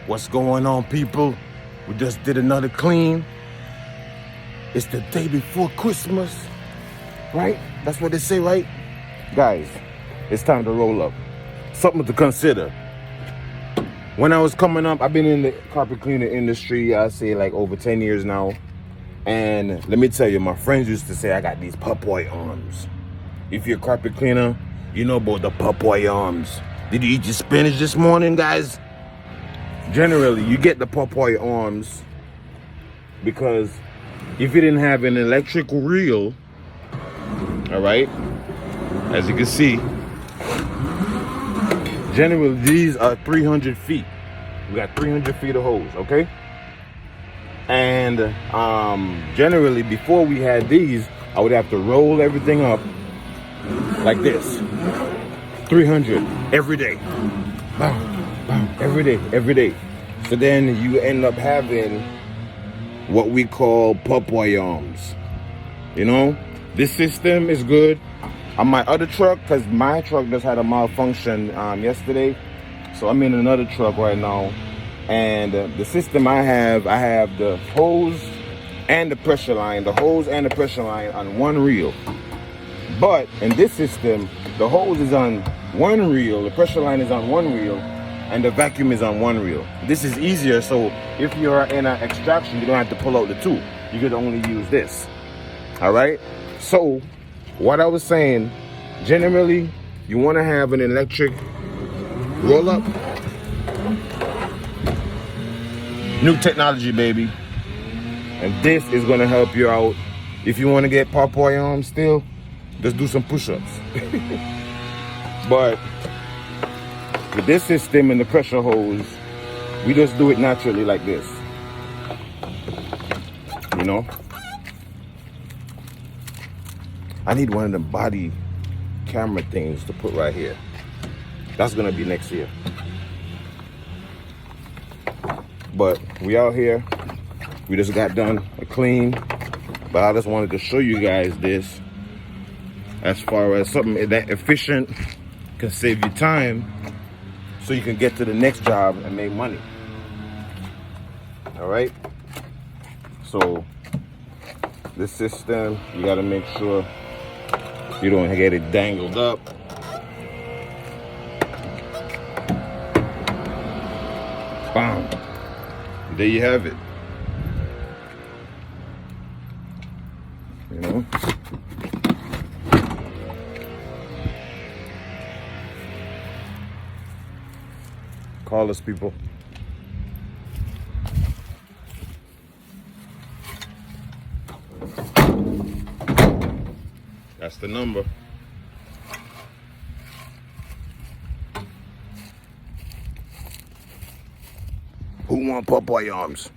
What's going on, people? We just did another clean. It's the day before Christmas, right? That's what they say, right? Guys, it's time to roll up. Something to consider. When I was coming up, I've been in the carpet cleaning industry, I say like over 10 years now. And let me tell you, my friends used to say I got these Popeye Arms. If you're a carpet cleaner, you know about the Popeye Arms. Did you eat your spinach this morning, guys? Generally, you get the Popeye Arms because if you didn't have an electric reel, all right, as you can see, generally these are 300 feet. We got 300 feet of hose, okay? And generally, before we had these, I would have to roll everything up like this. 300 every day. Every day. So then you end up having what we call Popeye Arms. You know, this system is good. On my other truck, because my truck just had a malfunction yesterday, so I'm in another truck right now. And the system I have the hose and the pressure line, on one reel. But in this system, the hose is on one reel, the pressure line is on one reel, and the vacuum is on one reel. This is easier, so if you're in an extraction, you don't have to pull out the two. You could only use this. All right? So, what I was saying, generally, you want to have an electric roll-up. New technology, baby. And this is going to help you out. If you want to get Popeye Arms still, just do some push-ups. But with this system and the pressure hose, we just do it naturally like this. You know? I need one of the body camera things to put right here. That's gonna be next year. But we out here. We just got done a clean. But I just wanted to show you guys this. As far as something that efficient, can save you time, so you can get to the next job and make money. All right? So this system, you gotta make sure you don't get it dangled up. Bam. There you have it. You know? Call us, people. That's the number. Who want Popeye Arms?